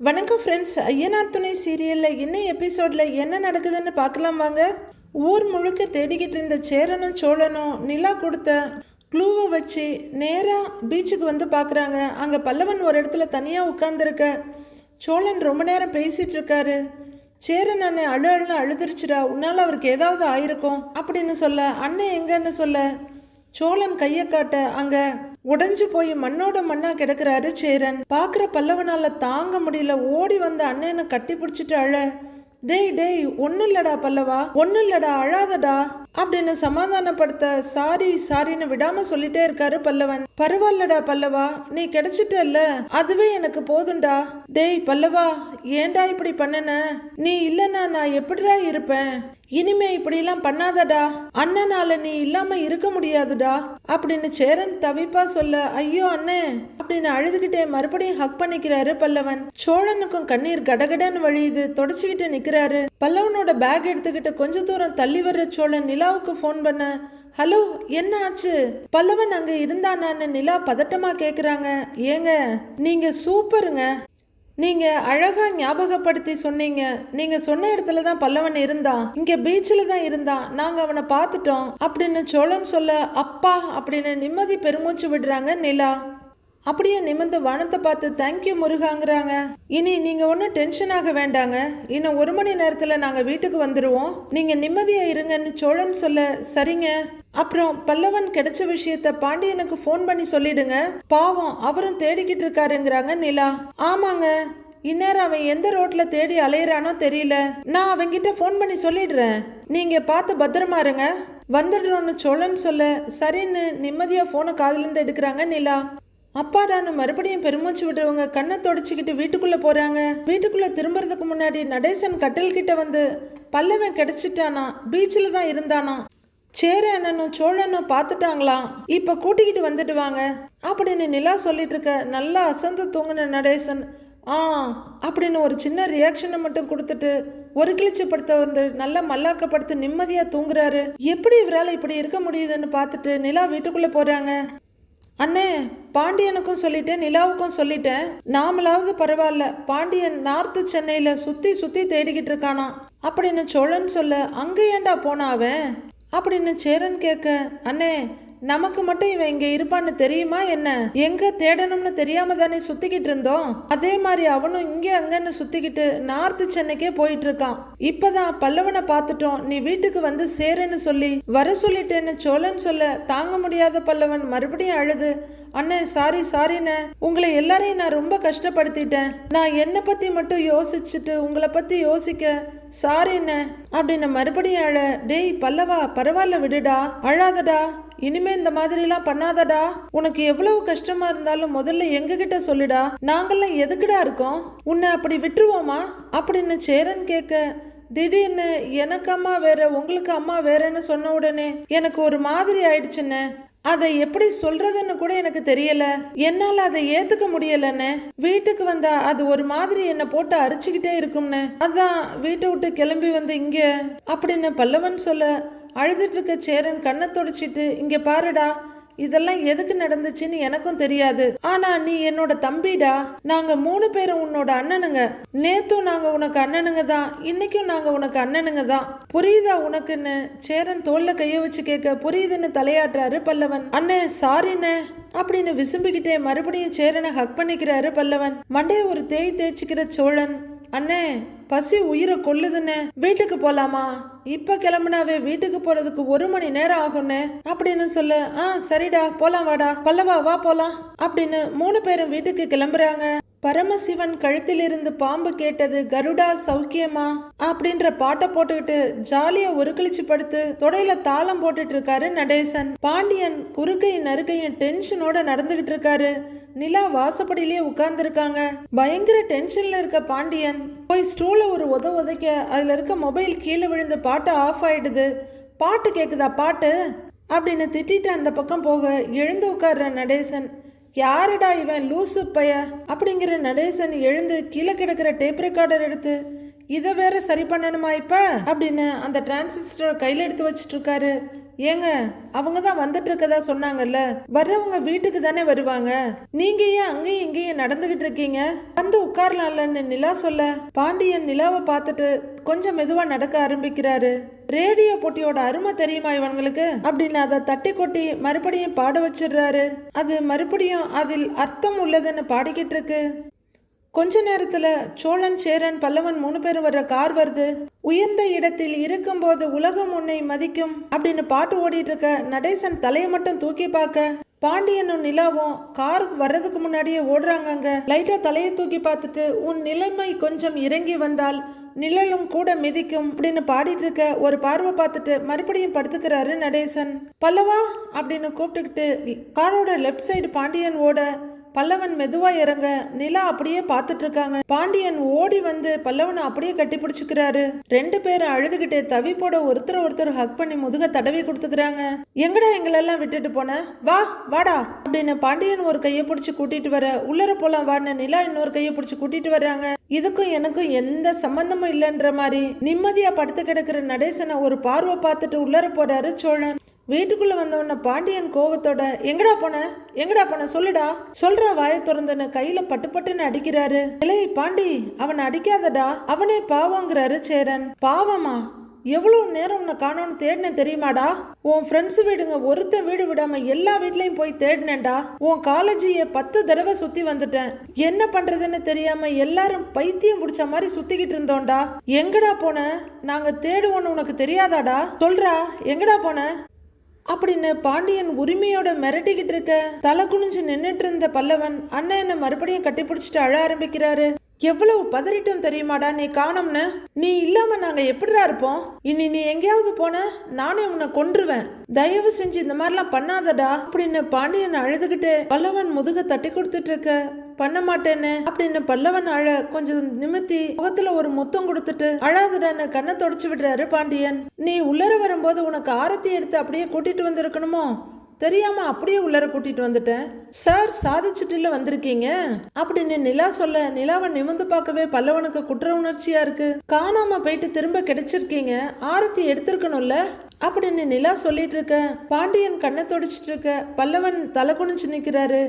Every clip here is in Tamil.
வணக்கம் ஃப்ரெண்ட்ஸ். ஐயனார் துணை சீரியலில் இன்னும் எபிசோடில் என்ன நடக்குதுன்னு பார்க்கலாம் வாங்க. ஊர் முழுக்க தேடிக்கிட்டு இருந்த சேரனும் சோழனும் நிலா கொடுத்த க்ளூவை வச்சு நேராக பீச்சுக்கு வந்து பார்க்குறாங்க. அங்கே பல்லவன் ஒரு இடத்துல தனியாக உட்காந்துருக்க. சோழன் ரொம்ப நேரம் பேசிகிட்டு இருக்காரு. சேரன் அண்ணன் அழுன்னு அழுதுருச்சுடா, உன்னால் அவருக்கு ஏதாவது ஆயிருக்கும் அப்படின்னு சொல்ல, அண்ணன் எங்கன்னு சொல்ல சோழன் கையை காட்ட அங்கே உடைஞ்சு போய் மண்ணோட மண்ணா கிடக்குறாரு சேரன். பார்க்குற பல்லவனால தாங்க முடியல. ஓடி வந்த அண்ணனை கட்டி பிடிச்சிட்டு அழ, டேய் டேய் ஒன்னும் இல்லடா பல்லவா, ஒன்னும் இல்லடா, அழாதடா அப்படின்னு சமாதானப்படுத்த சாரின்னு விடாம சொல்லிட்டே இருக்காரு பல்லவன். பரவாயில்லடா பல்லவா, நீ கிடைச்சிட்டல்ல, அதுவே எனக்கு போதும்டா. டேய் பல்லவா, ஏண்டா இப்படி பண்ணன? நீ இல்லைன்னா நான் எப்படிடா இருப்பேன்? இனிமே இப்படிலாம் பண்ணாதடா, அண்ணனால நீ இல்லாம இருக்க முடியாதுடா அப்படின்னு சேரன் தவிப்பா சொல்ல, ஐயோ அண்ணே அப்படின்னு அழுதுகிட்டே மறுபடியும் ஹக் பண்ணிக்கிறாரு பல்லவன். சோழனுக்கும் கண்ணீர் கடகடன்னு வழியுது. தொடச்சுக்கிட்டு நிக்கிறாரு. பல்லவனோட பேக் எடுத்துக்கிட்டு கொஞ்ச தூரம் தள்ளி வர்ற சோழன் நிலாவுக்கு போன் பண்ண, ஹலோ என்ன ஆச்சு? பல்லவன் அங்க இருந்தானான்னு நிலா பதட்டமா கேக்குறாங்க. ஏங்க நீங்க சூப்பருங்க, நீங்க அழகா ஞாபகப்படுத்தி சொன்னீங்க. நீங்க சொன்ன இடத்துல தான் பல்லவன் இருந்தான், இங்க பீச்சில் தான் இருந்தான், நாங்க அவனை பார்த்துட்டோம் அப்படின்னு சோழன் சொல்ல, அப்பா அப்படின்னு நிம்மதி பெருமூச்சு விடுறாங்க நிலா. அப்படியே நிமிர்ந்து வானத்தை பார்த்து தேங்க்யூ முருகாங்கிறாங்க. இனி நீங்க ஒன்றும் டென்ஷன் ஆக வேண்டாங்க, இன்னும் 1 மணி நேரத்துல நாங்க வீட்டுக்கு வந்துடுவோம், நீங்க நிம்மதியா இருங்கன்னு சோழன் சொல்ல, சரிங்க. அப்புறம் பல்லவன் கிடைச்ச விஷயத்த பாண்டியனுக்கு ஃபோன் பண்ணி சொல்லிடுங்க, பாவம் அவரும் தேடிக்கிட்டு இருக்காருங்கிறாங்க நிலா. ஆமாங்க, இந்நேரம் அவன் எந்த ரோட்ல தேடி அலையிறானோ தெரியல, நான் அவங்கிட்ட ஃபோன் பண்ணி சொல்லிடுறேன், நீங்க பார்த்து பத்திரமா இருங்க, வந்துடுறோன்னு சோழன் சொல்ல, சரின்னு நிம்மதியா போனை காதுலேருந்து எடுக்கிறாங்க நிலா. அப்பாடான்னு மறுபடியும் பெருமூச்சு விடுறவங்க கண்ணை தொடச்சிக்கிட்டு வீட்டுக்குள்ள போறாங்க. வீட்டுக்குள்ள திரும்புறதுக்கு முன்னாடி நடேசன் கட்டில் கிட்ட வந்து, பல்லவன் கிடைச்சிட்டானா, பீச்சில் தான் இருந்தானா, சேரனும் சோழனும் பார்த்துட்டாங்களாம், இப்ப கூட்டிக்கிட்டு வந்துடுவாங்க அப்படின்னு நிலா சொல்லிட்டு இருக்க. நல்லா அசந்து தூங்கின நடேசன் அப்படின்னு ஒரு சின்ன ரியாக்ஷனை மட்டும் கொடுத்துட்டு ஒரு கிழிச்சப்படுத்த வந்து நல்லா மல்லாக்கப்படுத்தி நிம்மதியா தூங்குறாரு. எப்படி இவரால் இப்படி இருக்க முடியுதுன்னு பார்த்துட்டு நிலா வீட்டுக்குள்ள போறாங்க. அண்ணே, பாண்டியனுக்கும் சொல்லிட்டேன், நிலாவுக்கும் சொல்லிட்டேன், நாமளாவது பரவாயில்ல, பாண்டியன் நார்த்து சென்னையில சுத்தி தேடிக்கிட்டு இருக்கானா அப்படின்னு சோழன் சொல்ல, அங்க ஏண்டா போனா அவன் அப்படின்னு சேரன் கேட்க, அண்ணே நமக்கு மட்டும் இவன் இங்க இருப்பான்னு தெரியுமா என்ன? எங்க தேடணும்னு தெரியாம தானே சுத்திக்கிட்டு இருந்தோம், அதே மாதிரி அவனும் இங்க அங்கன்னு சுத்திக்கிட்டு நார்த்து சென்னைக்கே போயிட்டு இருக்கான். இப்பதான் பல்லவனை பார்த்துட்டோம், நீ வீட்டுக்கு வந்து சேருன்னு சொல்லி வர சொல்லிட்டேன்னு சோழன் சொல்ல, தாங்க முடியாத பல்லவன் மறுபடியும் அழுது, அண்ணே சாரிண்ணே, உங்களை எல்லாரையும் நான் ரொம்ப கஷ்டப்படுத்திட்டேன், நான் என்னை பத்தி மட்டும் யோசிச்சுட்டு உங்களை பத்தி யோசிக்க சாரிண்ணே அப்படின்னு மறுபடியும் அழ. டேய் பல்லவா, பரவாயில்ல விடுடா, அழாதடா, இனிமே இந்த மாதிரிலாம் பண்ணாதடா, உனக்கு எவ்வளவு கஷ்டமா இருந்தாலும் முதல்ல எங்ககிட்ட சொல்லுடா, நாங்கெல்லாம் எதுக்குடா இருக்கோம், உன்னை அப்படி விட்டுருவோமா அப்படின்னு சேரன் கேட்க, திடீர்னு எனக்கு அம்மா வேற உங்களுக்கு அம்மா வேறன்னு சொன்ன உடனே எனக்கு ஒரு மாதிரி ஆயிடுச்சுன்னு, அதை எப்படி சொல்றதுன்னு கூட எனக்கு தெரியல, என்னால அதை ஏத்துக்க முடியலன்னு, வீட்டுக்கு வந்தா அது ஒரு மாதிரி என்னை போட்டு அரிச்சுக்கிட்டே இருக்கும்னு, அதான் வீட்டை விட்டு கிளம்பி வந்து இங்க அப்படின்னு பல்லவன் சொல்ல, அழுதுட்டு இருக்க சேரன் கண்ணை தொடச்சிட்டு, இங்க பாருடா, இதெல்லாம் எதுக்கு நடந்துச்சுன்னு எனக்கும் தெரியாது, ஆனா நீ என்னோட தம்பிடா, நாங்க 3 பேரும் உன்னோட அண்ணனுங்க, நேத்தும் நாங்க உனக்கு அண்ணனுங்க தான், இன்னைக்கும் நாங்க உனக்கு அண்ணனுங்க தான், புரியுதா உனக்குன்னு சேரன் தோல்ல கைய வச்சு கேட்க, புரியுதுன்னு தலையாட்டுறாரு பல்லவன். அண்ணே சாரிண்ணே அப்படின்னு விசும்பிக்கிட்டே மறுபடியும் சேரனை ஹக் பண்ணிக்கிறாரு பல்லவன். மண்டைய ஒரு தேய்ச்சிக்கிற சோழன், அண்ணே பசி உயிரை கொல்லுதுன்னு, வீட்டுக்கு போலாமா? இப்ப கிளம்புனாவே வீட்டுக்கு போறதுக்கு 1 மணி நேரம் ஆகும்னு அப்படின்னு சொல்ல, சரிடா போலாம், வாடா பல்லவா வா போலாம் அப்படின்னு 3 பேரும் வீட்டுக்கு கிளம்புறாங்க. பரமசிவன் கழுத்திலிருந்து பாம்பு கேட்டது, கருடா சௌக்கியமா அப்படின்ற பாட்டை போட்டுக்கிட்டு ஜாலியா ஒரு கிழிச்சு படுத்து தொடையில தாளம் போட்டுட்டு இருக்காரு நடேசன். பாண்டியன் குறுக்கையும் நறுக்கையும் டென்ஷனோட நடந்துகிட்டு இருக்காரு. நிலா வாசப்படியிலேயே உட்கார்ந்து இருக்காங்க. பயங்கர டென்ஷன்ல இருக்க பாண்டியன் போய் ஸ்டூல ஒரு உதைக்க அதுல இருக்க மொபைல் கீழே விழுந்து பாட்டு ஆஃப் ஆயிடுது. பாட்டு கேக்குதா பாட்டு அப்படின்னு திட்டிட்டு அந்த பக்கம் போக எழுந்து உட்கார்ற நடேசன், யாருடா இவன் லூசு பைய அப்படிங்கிற நடேசன் எழுந்து கீழே கிடக்கிற டேப் ரெக்கார்டர் எடுத்து, இதை வேற சரி பண்ணணுமா இப்ப அப்படின்னு அந்த டிரான்சிஸ்டர் கையில எடுத்து வச்சிட்டு இருக்காரு. ஏங்க அவங்க தான் வந்துட்டு இருக்கதா சொன்னாங்கல்ல, வர்றவங்க வீட்டுக்கு தானே வருவாங்க, நீங்க ஏன் அங்கேயும் இங்கேயும் நடந்துகிட்டு இருக்கீங்க, வந்து உட்காரலாம்லன்னு நிலா சொல்ல பாண்டியன் நிலாவை பார்த்துட்டு கொஞ்சம் மெதுவா நடக்க ஆரம்பிக்கிறாரு. ரேடியோ போட்டியோட அருமை தெரியுமா இவங்களுக்கு அப்படின்னு அதை தட்டி கொட்டி மறுபடியும் பாட வச்சிடுறாரு. அது மறுபடியும் அதில் அர்த்தம் உள்ளதுன்னு பாடிக்கிட்டு இருக்கு. கொஞ்ச நேரத்துல சோழன், சேரன், பல்லவன் 3 பேரும் வர்ற கார் வருது. உயர்ந்த இடத்தில் இருக்கும்போது உலகம் உன்னை மதிக்கும் அப்படின்னு பாட்டு ஓடிட்டு இருக்க நடேசன் தலையை மட்டும் தூக்கி பார்க்க பாண்டியனும் நிலாவும் கார் வர்றதுக்கு முன்னாடியே ஓடுறாங்க. அங்க லைட்டா தலையை தூக்கி பார்த்துட்டு உன் நிலைமை கொஞ்சம் இறங்கி வந்தால் நிழலும் கூட மிதிக்கும் அப்படின்னு பாடிட்டு இருக்க ஒரு பார்வை பார்த்துட்டு மறுபடியும் படுத்துக்கிறாரு நடேசன். பல்லவா அப்படின்னு கூப்பிட்டுக்கிட்டு காரோட லெஃப்ட் சைடு பாண்டியன் ஓட பல்லவன் மெதுவா இறங்க நிலா அப்படியே பார்த்துட்டு இருக்காங்க. பாண்டியன் ஓடி வந்து பல்லவனை அப்படியே கட்டி பிடிச்சுக்கிறாரு. 2 பேரும் அழுதுகிட்டே தவிப்போட ஒருத்தர் ஹக் பண்ணி முதுக தடவி கொடுத்துக்கிறாங்க. எங்கடா எங்களெல்லாம் விட்டுட்டு போன, வா வாடா அப்படின்னு பாண்டியன் ஒரு கையை பிடிச்சி கூட்டிட்டு வர, உள்ளர போலாம் வான்னு நிலா இன்னொரு கையை பிடிச்சி கூட்டிட்டு வர்றாங்க. இதுக்கும் எனக்கும் எந்த சம்பந்தமும் இல்லைன்ற மாதிரி நிம்மதியா படுத்து கிடக்கிற நடேசனை ஒரு பார்வை பார்த்துட்டு உள்ளர போறாரு சோழன். வீட்டுக்குள்ள வந்தவன பாண்டியன் கோவத்தோட எங்கடா போன சொல்லுடா, சொல்ற வாயை திறந்துன்னு கையில பட்டுன்னு அடிக்கிறாரு. இலை பாண்டி, அவனை அடிக்காதடா, அவனே பாவங்கிறாரு சேரன். பாவமா? எவ்வளவு நேரம் உன்னை காணோன்னு தேடினேன் தெரியுமாடா? உன் ஃப்ரெண்ட்ஸ் வீடுங்க ஒருத்தன் வீடு விடாம எல்லா வீட்லயும் போய் தேடினேன்டா. உன் காலேஜிய 10 தடவை சுத்தி வந்துட்டேன். என்ன பண்றதுன்னு தெரியாம எல்லாரும் பைத்தியம் பிடிச்ச மாதிரி சுத்திக்கிட்டு இருந்தோம்டா. எங்கடா போன? நாங்க தேடுவோன்னு உனக்கு தெரியாதாடா? சொல்றா, எங்கடா போன அப்படின்னு பாண்டியன் உரிமையோட மிரட்டிக்கிட்டு இருக்க தலை குனிஞ்சு நின்னுட்டு இருந்த பல்லவன் அண்ணன் என்ன மறுபடியும் கட்டி பிடிச்சிட்டு அழ ஆரம்பிக்கிறாரு. எவ்வளவு பதறிட்டும் தெரியுமாடா நீ காணோம்னு? நீ இல்லாம நாங்க எப்படிதான் இருப்போம்? இனி நீ எங்கேயாவது போன நானே உன்னை கொன்றுவேன். தயவு செஞ்சு இந்த மாதிரிலாம் பண்ணாதடா அப்படின்னு பாண்டியன் அழுதுகிட்டு பல்லவன் முதுக தட்டி கொடுத்துட்டு இருக்க. பண்ண மாட்டேன்னு அப்படின்னு பல்லவன் அழ கொஞ்சம் நிமித்தி முகத்துல ஒரு முத்தம் கொடுத்துட்டு அழாதுடான்னு கண்ணை தொடச்சு விடுறாரு பாண்டியன். நீ உள்ளர வரும்போது உனக்கு ஆரத்தி எடுத்து அப்படியே கூட்டிட்டு வந்திருக்கணுமோ, தெரியாம அப்படியே உள்ளர கூட்டிட்டு வந்துட்டேன். சார் சாதிச்சுட்டுல வந்திருக்கீங்க அப்படின்னு நிலா சொல்ல நிலாவை நிமிந்து பார்க்கவே பல்லவனுக்கு குற்ற உணர்ச்சியா இருக்கு. காணாம போயிட்டு திரும்ப கிடைச்சிருக்கீங்க, ஆரத்தி எடுத்திருக்கணும்ல அப்படின்னு நிலா சொல்லிட்டு இருக்க பாண்டியன் கண்ணை தொடச்சிட்டு இருக்க பல்லவன் தலை குனிஞ்சு நிக்கிறாரு.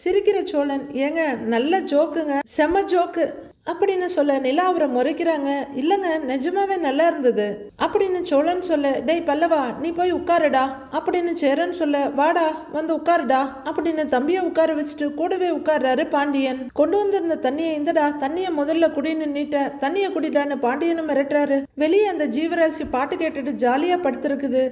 சிரிக்கிற சோழன், ஏங்க நல்ல ஜோக்குங்க, செம்ம ஜோக்கு அப்படின்னு சொல்ல நிலா அவரை முறைக்கிறாங்க. இல்லங்க நிஜமாவே நல்லா இருந்தது அப்படின்னு சோழன் சொல்ல, டேய் பல்லவா நீ போய் உட்காருடா அப்படின்னு சேரன் சொல்ல, வாடா வந்து உட்காருடா அப்படின்னு தம்பியை உட்கார வச்சுட்டு கூடவே உட்கார்றாரு பாண்டியன். கொண்டு வந்திருந்த தண்ணியை இந்தடா, தண்ணியை முதல்ல குடின்னு நீட்ட, தண்ணியை குடிடான்னு பாண்டியனும் மிரட்டுறாரு. வெளியே அந்த ஜீவராசி பாட்டு கேட்டுட்டு ஜாலியா படுத்திருக்குது.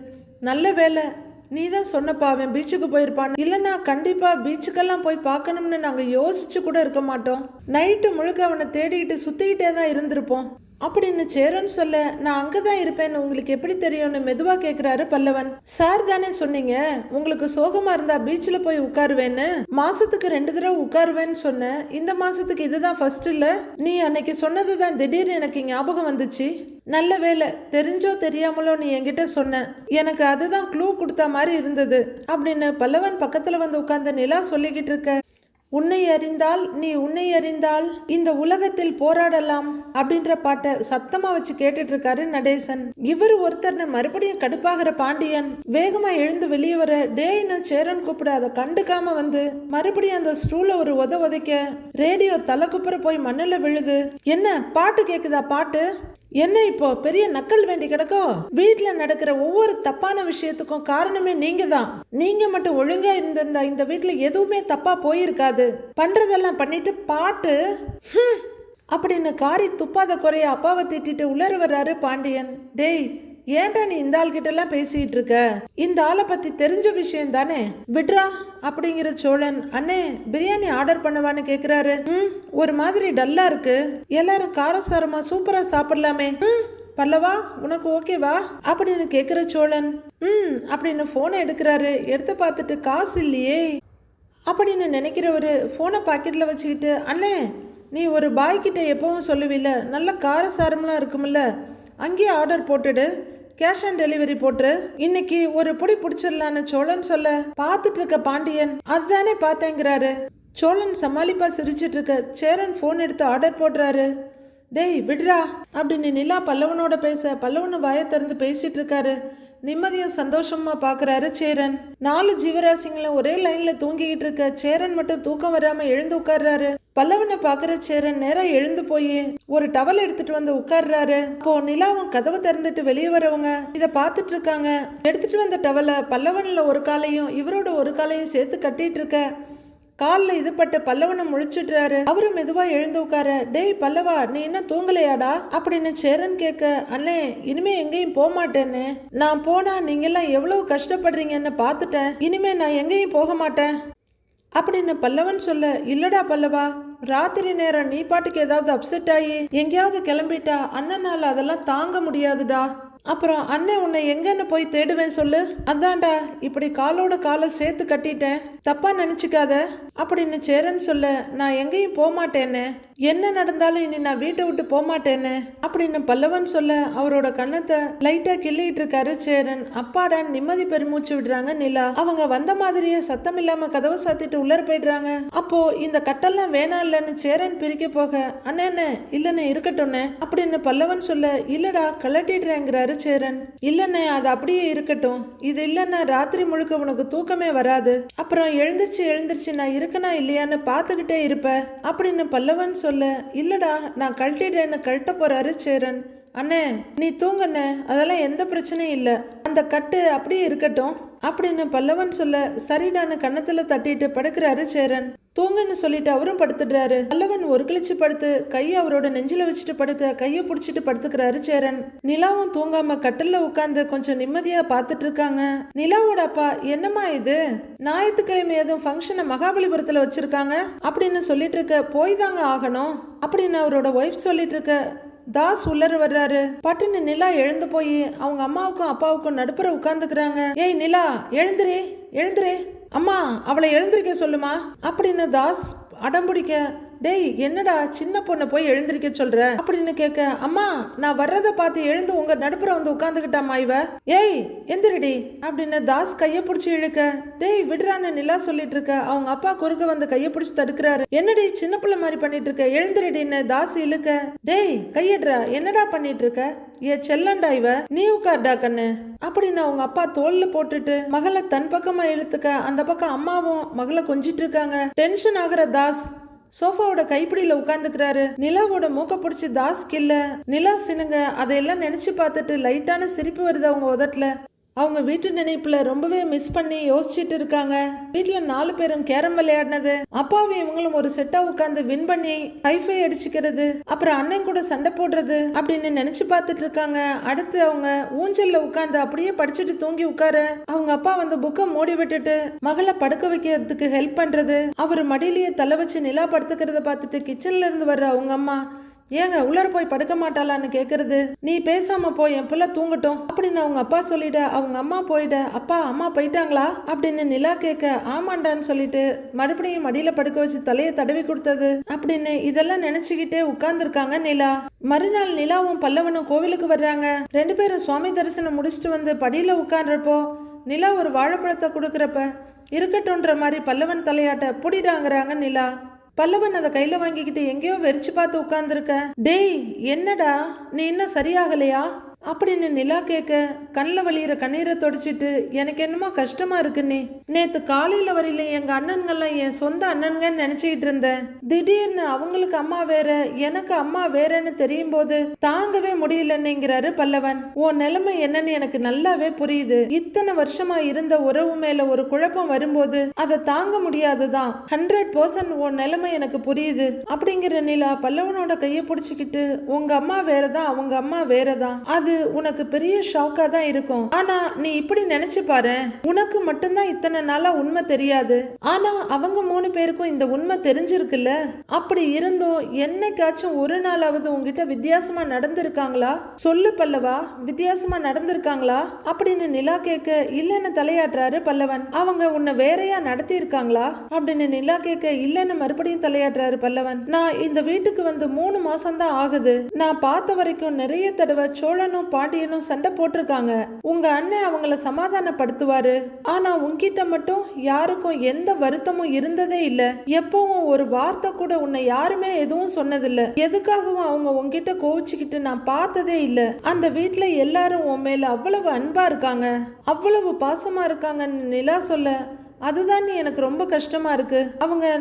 நல்ல வேலை நீ தான் சொன்னப்பா அவன் பீச்சுக்கு போயிருப்பான், இல்லைன்னா கண்டிப்பா பீச்சுக்கெல்லாம் போய் பார்க்கணும்னு நாங்க யோசிச்சு கூட இருக்க மாட்டோம். நைட்டு முழுக்க அவனை தேடிக்கிட்டு சுத்திக்கிட்டே தான் இருந்திருப்போம் அப்படின்னு சேரன் சொல்ல, நான் அங்கதான் இருப்பேன்னு உங்களுக்கு எப்படி தெரியும்னு மெதுவா கேக்குறாரு பல்லவன். சார் தானே சொன்னீங்க உங்களுக்கு சோகமா இருந்தா பீச்சில் போய் உட்காருவேன்னு, மாசத்துக்கு 2 தடவை உட்காருவேன்னு சொன்ன, இந்த மாசத்துக்கு இதுதான் ஃபர்ஸ்ட் இல்ல? நீ அன்னைக்கு சொன்னதுதான் திடீர்னு எனக்கு ஞாபகம் வந்துச்சு. நல்ல வேலை தெரிஞ்சோ தெரியாமலோ நீ என்கிட்ட சொன்ன, எனக்கு அதுதான் க்ளூ கொடுத்த மாதிரி இருந்தது அப்படின்னு பல்லவன் பக்கத்துல வந்து உட்கார்ந்த நிலா சொல்லிக்கிட்டு இருக்க. உன்னை அறிந்தால் நீ உன்னை அறிந்தால் இந்த உலகத்தில் போராடலாம் அப்படின்ற பாட்டை சத்தமா வச்சு கேட்டுட்டு இருக்காரு நடேசன். இவர் ஒருத்தர்னு மறுபடியும் கடுப்பாகிற பாண்டியன் வேகமா எழுந்து வெளியே வர, டேய்னு சேரன் கூப்பிட அதை கண்டுக்காம வந்து மறுபடியும் அந்த ஸ்டூல ஒரு உதைக்க ரேடியோ தலை குப்புற போய் மண்ணில் விழுது. என்ன பாட்டு கேக்குதா? பாட்டு என்ன இப்போ பெரிய நக்கல் வேண்டி கிடக்கோ? வீட்டுல நடக்கிற ஒவ்வொரு தப்பான விஷயத்துக்கும் காரணமே நீங்க தான். நீங்க மட்டும் ஒழுங்கா இருந்திருந்தா இந்த வீட்டுல எதுவுமே தப்பா போயிருக்காது. பண்றதெல்லாம் பண்ணிட்டு பாட்டு அப்படின்னு காரி துப்பாத குறைய அப்பாவை திட்டிட்டு உள்ளர வர்றாரு பாண்டியன். டேய் ஏன்டா நீ இந்த ஆள்கிட்ட எல்லாம் பேசிட்டு இருக்க? இந்த ஆளை பத்தி தெரிஞ்ச விஷயம் தானே, விட்ரா அப்படிங்கிற சோழன். அண்ணே பிரியாணி ஆர்டர் பண்ணவான்னு கேக்குறாரு. ஒரு மாதிரி டல்லா இருக்கு, எல்லாரும் காரசாரமா சூப்பரா சாப்பிடலாமே. பல்லவா உனக்கு ஓகேவா அப்படின்னு கேக்குற சோழன். அப்படின்னு போனை எடுக்கிறாரு. எடுத்து பார்த்துட்டு காசு இல்லையே அப்படின்னு நினைக்கிறவரு போனை பாக்கெட்ல வச்சுக்கிட்டு, அண்ணே நீ ஒரு பாய்கிட்ட எப்பவும் சொல்லுவில்ல நல்ல காரசாரம்லாம் இருக்கும்ல, அங்கேயே ஆர்டர் போட்டுடு, கேஷ் ஆன் டெலிவரி போட்டு இன்னைக்கு ஒரு பொடி பிடிச்சிடலான்னு சோழன் சொல்ல பார்த்துட்டு இருக்க பாண்டியன் அதுதானே பார்த்தேங்கிறாரு. சோழன் சமாளிப்பா சிரிச்சிட்டு இருக்க சேரன் போன் எடுத்து ஆர்டர் போடுறாரு. டேய் விட்ரா அப்படின்னு நிலா பல்லவனோட பேச பல்லவனு வாயை திறந்து பேசிட்டு இருக்காரு. நிம்மதியா சந்தோஷமா பாக்குறாரு சேரன். 4 ஜீவராசிங்களும் ஒரே லைன்ல தூங்கிக்கிட்டு இருக்க சேரன் மட்டும் தூக்கம் வராம எழுந்து உட்கார்றாரு. பல்லவனை பாக்குற சேரன் நேரா எழுந்து போய் ஒரு டவல் எடுத்துட்டு வந்து உட்கார்றாரு. அப்போ நிலாவும் கதவை திறந்துட்டு வெளியே வரவங்க இத பாத்துட்டு இருக்காங்க. எடுத்துட்டு வந்த டவலை பல்லவன்ல ஒரு காலையும் இவரோட ஒரு காலையும் சேர்த்து கட்டிட்டு இருக்க காலில் இது பட்டு பல்லவனை முழிச்சிடுறாரு. அவரும் மெதுவா எழுந்து உட்கார. டேய் பல்லவா, நீ என்ன தூங்கலையாடா அப்படின்னு சேரன் கேட்க, அண்ணே இனிமே எங்கேயும் போக மாட்டேன்னு. நான் போனா நீங்க எல்லாம் எவ்வளவு கஷ்டப்படுறீங்கன்னு பார்த்துட்டேன். இனிமே நான் எங்கேயும் போக மாட்டேன் அப்படின்னு பல்லவன் சொல்ல, இல்லடா பல்லவா, ராத்திரி நேரம் நீ பாட்டுக்கு ஏதாவது அப்செட் ஆகி எங்கேயாவது கிளம்பிட்டா அண்ணனால அதெல்லாம் தாங்க முடியாதுடா. அப்புறம் அண்ணன் உன்னை எங்கன்னு போய் தேடுவேன் சொல்லு. அதான்டா இப்படி காலோட காலை சேர்த்து கட்டிட்டேன், தப்பா நினைச்சுக்காத அப்படின்னு சேரன் சொல்ல, நான் எங்கேயும் போக மாட்டேன்னு, என்ன நடந்தாலும் இனி நான் வீட்டை விட்டு போக மாட்டேன்னு அப்படின்னு பல்லவன் சொல்ல அவரோட கண்ணத்தை லைட்டா கிள்ளிட்டு இருக்காரு சேரன். அப்பாடான் நிம்மதி பெருமூச்சு விடுறாங்க நிலா. அவங்க வந்த மாதிரியே சத்தம் இல்லாம கதவை சாத்திட்டு உள்ளர போயிடுறாங்க. அப்போ இந்த கட்டெல்லாம் வேணாம் இல்லன்னு சேரன் பிரிக்க போக, அண்ணே இல்லன்னு இருக்கட்டும்னு அப்படின்னு பல்லவன் சொல்ல, இல்லடா கலட்டிடுறேங்கிறாரு சேரன். இல்லண்ணே அது அப்படியே இருக்கட்டும், இது இல்லன்னா ராத்திரி முழுக்க உனக்கு தூக்கமே வராது, அப்புறம் எழுந்திருச்சு நான் இருக்கனா இல்லையான்னு பார்த்துக்கிட்டே இருப்ப அப்படின்னு பல்லவன் சொல்ல, இல்லடா நான் கழட்டிடுறேன்னு கழட்ட போறாரு சேரன். அண்ணே நீ தூங்கண்ணே, அதெல்லாம் எந்த பிரச்சனையும் இல்லை, அந்த கட்டு அப்படியே இருக்கட்டும் அப்படின்னு பல்லவன் சொல்ல, சரிடான்னு கன்னத்துல தட்டிட்டு படுக்கிறாரு சேரன். தூங்கன்னு சொல்லிட்டு அவரும் படுத்துடுறாரு. பல்லவன் ஒரு கிழிச்சு படுத்து கையை அவரோட நெஞ்சில வச்சுட்டு படுக்க கையை பிடிச்சிட்டு படுத்துக்கிறாரு சேரன். நிலாவும் தூங்காம கட்டில்ல உட்காந்து கொஞ்சம் நிம்மதியா பாத்துட்டு இருக்காங்க. நிலாவோட அப்பா, என்னம்மா இது, ஞாயிற்றுக்கிழமை எதுவும் ஃபங்க்ஷனை மகாபலிபுரத்துல வச்சிருக்காங்க அப்படின்னு சொல்லிட்டு இருக்க, போய் தாங்க ஆகணும் அப்படின்னு அவரோட ஒய்ஃப் சொல்லிட்டு இருக்க, தாஸ் உள்ளர வர்றாரு. பட்டுன்னு நிலா எழுந்து போய் அவங்க அம்மாவுக்கும் அப்பாவுக்கும் நடுப்புற உட்கார்ந்துக்கிறாங்க. ஏய் நிலா, எழுந்துரே அம்மா அவளை எழுந்திருக்க சொல்லுமா அப்படின்னு தாஸ் அடம்பிடிக்க, டேய் என்னடா சின்ன பொண்ணை போய் எழுந்திருக்க சொல்ற அப்படின்னு கேட்க, அம்மா நான் வர்றதை பார்த்து எழுந்து உங்க நடுப்புற வந்து உட்காந்துக்கிட்டாமா இவ, ஏய் எந்திரடி அப்படின்னு தாஸ் கையை பிடிச்சி இழுக்க, டேய் விடுறான்னு நிலா சொல்லிட்டு இருக்க. அவங்க அப்பா குறுக்க வந்து கையை பிடிச்சி தடுக்கிறாரு. என்னடி சின்ன பிள்ளை மாதிரி பண்ணிட்டு இருக்க, எழுந்திரடின்னு தாஸ் இழுக்க, டேய் கையடுறா, என்னடா பண்ணிட்டு இருக்க, ஏ செல்லண்டா இவ, நீ உட்கார்டா கண்ணு அப்படின்னு அவங்க அப்பா தோல்ல போட்டுட்டு மகளை தன் பக்கமா இழுத்துக்க, அந்த பக்கம் அம்மாவும் மகளை கொஞ்சிட்டு இருக்காங்க. டென்ஷன் ஆகுற தாஸ் சோஃபாவோட கைப்பிடியில உட்கார்ந்துக்கிறாரு. நிலாவோட மூக்க பிடிச்சி தாஸ் கில்ல. நிலா சினுங்க அதையெல்லாம் நினைச்சு பார்த்துட்டு லைட்டான சிரிப்பு வருது அவங்க உதட்டுல. அவங்க வீட்டு நினைப்புல ரொம்பவே மிஸ் பண்ணி யோசிச்சுட்டு இருக்காங்க. வீட்டுல 4 பேரும் கேரம் விளையாடினது, அப்பாவும் இவங்களும் ஒரு செட்டா உட்காந்து வின் பண்ணி ஹைஃபை அடிச்சுக்கிறது, அப்புறம் அண்ணன் கூட சண்டை போடுறது அப்படின்னு நினைச்சு பார்த்துட்டு இருக்காங்க. அடுத்து அவங்க ஊஞ்சல்ல உட்காந்து அப்படியே படிச்சுட்டு தூங்கி உட்கார அவங்க அப்பா வந்து புக்கை மூடி விட்டுட்டு மகளை படுக்க வைக்கிறதுக்கு ஹெல்ப் பண்றது, அவர் மடியிலேயே தலை வச்சு நிலா படுத்துக்கிறத பார்த்துட்டு கிச்சன்ல இருந்து வர்ற அவங்க அம்மா, ஏங்க உள்ளர போய் படுக்க மாட்டாளான்னு கேக்குறது, நீ பேசாம போய் என் பிள்ளை தூங்கட்டும் அப்படின்னு அவங்க அப்பா சொல்லிட அவங்க அம்மா போயிட, அப்பா அம்மா போயிட்டாங்களா அப்படின்னு நிலா கேட்க, ஆமாண்டான்னு சொல்லிட்டு மறுபடியும் மடியில படுக்க வச்சு தலையை தடவி கொடுத்தது அப்படின்னு இதெல்லாம் நினைச்சுக்கிட்டே உட்கார்ந்துருக்காங்க நிலா. மறுநாள் நிலாவும் பல்லவனும் கோவிலுக்கு வர்றாங்க. 2 பேரும் சுவாமி தரிசனம் முடிச்சுட்டு வந்து படியில உட்கார்றப்போ நிலா ஒரு வாழைப்பழத்தை கொடுக்கறப்ப இருக்கட்டும்ன்ற மாதிரி பல்லவன் தலையாட்ட புடிடாங்கிறாங்க நிலா. பல்லவன் அதை கையில வாங்கிக்கிட்டு எங்கேயோ வெறிச்சு பார்த்து உட்கார்ந்துருக்க. டேய் என்னடா நீ இன்னும் சரியாகலையா அப்படின்னு நிலா கேட்க, கண்ணில் வலிகிற கண்ணீரை தொடச்சிட்டு, எனக்கு என்னமோ கஷ்டமா இருக்குன்னே, நேத்து காலையில வரையில எங்க அண்ணன்கள்லாம் என் சொந்த அண்ணன்கன்னு நினைச்சுக்கிட்டு இருந்தேன். திடீர்னு அவங்களுக்கு அம்மா வேற எனக்கு அம்மா வேறன்னு தெரியும் போது தாங்கவே முடியலன்னுங்கிறாரு பல்லவன். உன் நிலைமை என்னன்னு எனக்கு நல்லாவே புரியுது. இத்தனை வருஷமா இருந்த உறவு மேல ஒரு குழப்பம் வரும்போது அதை தாங்க முடியாதுதான். 100% உன் நிலைமை எனக்கு புரியுது அப்படிங்கிற நிலா பல்லவனோட கையை பிடிச்சிக்கிட்டு, உங்க அம்மா வேறதான் அவங்க அம்மா வேறதான், அது உனக்கு பெரிய ஷாக்கா தான் இருக்கும். ஆனா நீ இப்படி நினைச்சு பாரு, உனக்கு மட்டும்தான் இத்தனை நாளா உண்மை தெரியாது, ஆனா அவங்க 3 பேருக்கும் இந்த உண்மை தெரிஞ்சிருக்குல்ல. அப்படி இருந்தும் என்னைக்காச்சும் ஒரு நாளாவது உங்ககிட்ட வித்தியாசமா நடந்திருக்காங்களா சொல்லு பல்லவா, வித்தியாசமா நடந்திருக்காங்களா அப்படின்னு நிலா கேட்க, இல்லைன்னு தலையாட்டுறாரு பல்லவன். அவங்க உன்னை வேறையா நடத்தி இருக்காங்களா அப்படின்னு நிலா கேட்க, இல்லைன்னு மறுபடியும் தலையாட்டுறாரு பல்லவன். நான் இந்த வீட்டுக்கு வந்து 3 மாசம் தான் ஆகுது. நான் பார்த்த வரைக்கும் நிறைய தடவை சோழனும் சோழனும் பாண்டியனும் சண்டை போட்டிருக்காங்க. உங்க அண்ணன் அவங்கள சமாதானப்படுத்துவாரு. ஆனா உன்கிட்ட மட்டும் யாருக்கும் எந்த வருத்தமும் இருந்ததே இல்ல. எப்பவும் ஒரு வார்த்தை கூட உன்னை யாருமே எதுவும் சொன்னதில்ல. எதுக்காகவும் அவங்க உன்கிட்ட கோவிச்சுக்கிட்டு நான் பார்த்ததே இல்ல. அந்த வீட்டுல எல்லாரும் உன் மேல அவ்வளவு அன்பா இருக்காங்க, அவ்வளவு பாசமா இருக்காங்கன்னு நிலா சொல்ல, அதுதான் எனக்கு ரொம்ப கஷ்டமா இருக்கு.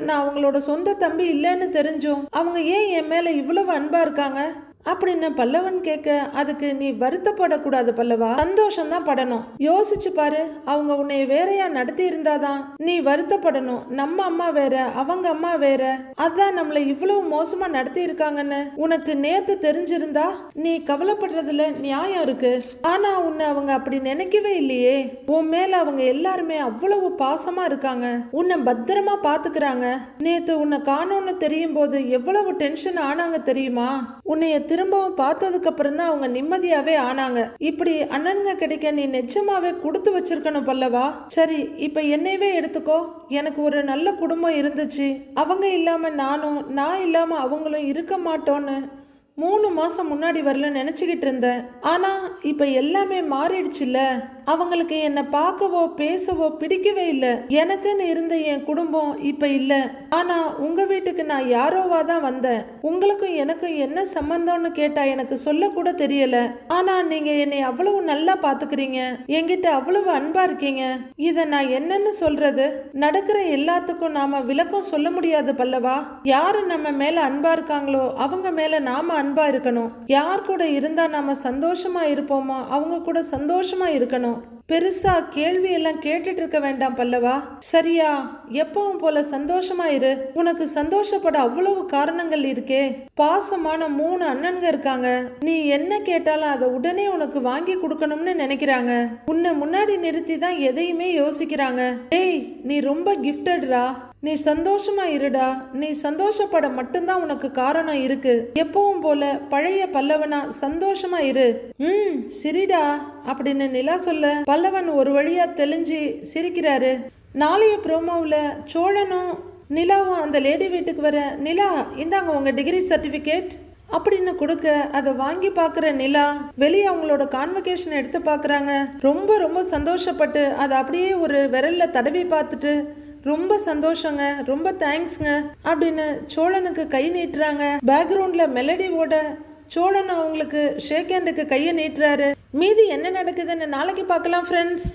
நான் அவங்களோட சொந்த தம்பி இல்லைன்னு தெரிஞ்சும் அவங்க ஏன் என் மேல இவ்வளவு அன்பா இருக்காங்க அப்படின்னு பல்லவன் கேட்க, அதுக்கு நீ வருத்தப்படக்கூடாது பல்லவா, சந்தோஷம் தான் படணும். யோசிச்சு பாரு, அவங்க உன்னை வேறையா நடத்தி இருந்தாதான் நீ வருத்தப்படணும். நம்ம அம்மா வேற, அவங்க அம்மா வேற, அதான் நம்மளை இவ்வளவு மோசமா நடத்தி இருக்காங்கன்னு உனக்கு நேத்து தெரிஞ்சிருந்தா நீ கவலைப்படுறதுல நியாயம் இருக்கு. ஆனா உன்னை அவங்க அப்படி நினைக்கவே இல்லையே. உன் மேல அவங்க எல்லாருமே அவ்வளவு பாசமா இருக்காங்க, உன்னை பத்திரமா பாத்துக்கிறாங்க. நேத்து உன்னை காணோன்னு தெரியும் போது எவ்வளவு டென்ஷன் ஆனாங்க தெரியுமா? உன்னைய திரும்பவும் பார்த்ததுக்கு அப்புறம் தான் அவங்க நிம்மதியாவே ஆனாங்க. இப்படி அண்ணனுங்க கிடைக்க நீ நிஜமாவே கொடுத்து வச்சிருக்கணும் பல்லவா. சரி, இப்ப என்னையவே எடுத்துக்கோ. எனக்கு ஒரு நல்ல குடும்பம் இருந்துச்சு. அவங்க இல்லாம நானும், நான் இல்லாம அவங்களும் இருக்க மாட்டோன்னு 3 மாசம் முன்னாடி வரல நினைச்சுக்கிட்டு இருந்தேன். ஆனா இப்ப எல்லாமே மாறிடுச்சுல்ல. அவங்களுக்கு என்னை பார்க்கவோ பேசவோ பிடிக்கவே இல்லை. எனக்குன்னு இருந்த என் குடும்பம் இப்ப இல்ல. ஆனா உங்க வீட்டுக்கு நான் யாரோவா தான் வந்தேன். உங்களுக்கும் எனக்கும் என்ன சம்பந்தம்னு கேட்டா எனக்கு சொல்ல கூட தெரியல. ஆனா நீங்க என்னை அவ்வளவு நல்லா பாத்துக்கிறீங்க, என்கிட்ட அவ்வளவு அன்பா இருக்கீங்க. இத நான் என்னன்னு சொல்றது? நடக்கிற எல்லாத்துக்கும் நாம விளக்கம் சொல்ல முடியாது பல்லவா. யாரு நம்ம மேல அன்பா இருக்காங்களோ அவங்க மேல நாம அன்பா இருக்கணும். யார் கூட இருந்தா நாம சந்தோஷமா இருப்போமோ அவங்க கூட சந்தோஷமா இருக்கணும். பெருசா கேள்வி எல்லாம் கேட்டுட்டு இருக்க வேண்டாம் பல்லவா, சரியா? எப்பவும் போல சந்தோஷமா இரு. உனக்கு சந்தோஷப்பட அவ்வளவு காரணங்கள் இருக்கே. பாசமான 3 அண்ணன்க இருக்காங்க. நீ என்ன கேட்டாலும் அதை உடனே உனக்கு வாங்கி கொடுக்கணும்னு நினைக்கிறாங்க. உன்னை முன்னாடி நிறுத்தி தான் எதையுமே யோசிக்கிறாங்க. ஏய், நீ ரொம்ப கிஃப்டட்ரா. நீ சந்தோஷமா இருடா. நீ சந்தோஷப்பட மட்டும்தான் உனக்கு காரணம் இருக்கு. எப்பவும் போல பழைய பல்லவனா சந்தோஷமா இரு. சரிடா அப்படின்னு நிலா சொல்ல, பல்லவன் ஒரு வழியா தெளிஞ்சு சிரிக்கிறாரு. நாளைய ப்ரோமோவில் சோழனும் நிலாவும் அந்த லேடி வீட்டுக்கு வர, நிலா இந்தாங்க உங்க டிகிரி சர்டிஃபிகேட் அப்படின்னு கொடுக்க, அதை வாங்கி பார்க்குற நிலா வெளியே அவங்களோட கான்வகேஷன் எடுத்து பார்க்குறாங்க. ரொம்ப ரொம்ப சந்தோஷப்பட்டு அதை அப்படியே ஒரு விரல்ல தடவி பார்த்துட்டு, ரொம்ப சந்தோஷங்க, ரொம்ப தேங்க்ஸ்ங்க அப்படின்னு சோழனுக்கு கை நீட்டுறாங்க. பேக்ரவுண்ட்ல மெலடி ஓட சோழன் அவங்களுக்கு ஷேக் ஹேண்டுக்கு கையை நீட்டுறாரு. மீதி என்ன நடக்குதுன்னு நாளைக்கு பார்க்கலாம் ஃப்ரெண்ட்ஸ்.